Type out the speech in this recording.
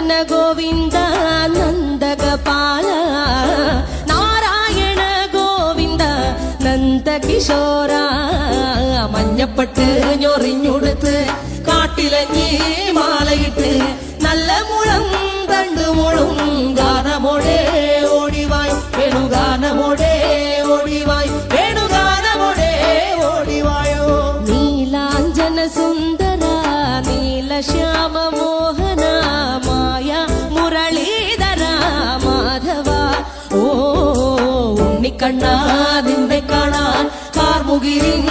നന്ദന ഗോവിന്ദ നന്ദഗപാല നാരായണ ഗോവിന്ദ നന്ദകിശോര മഞ്ഞപ്പെട്ട് ഞൊറിഞ്ഞുടുത്ത് കാട്ടിലഞ്ഞി മാലയിട്ട് നല്ല മുളം തണ്ടു മുളും ഗാനമോടെ ഓടിവായ് വേണുഗാനമോടെ ഓടിവായ് വേണുഗാനമോടെ ഓടിവായോ നീലാഞ്ജന സുന്ദര നീലശ്യാമ മോഹന മായ മുരളീധര മാധവ ഓ ഉണ്ണിക്കണ്ണാ നിന്നെ കാണാൻ കാർമുകിലിൻ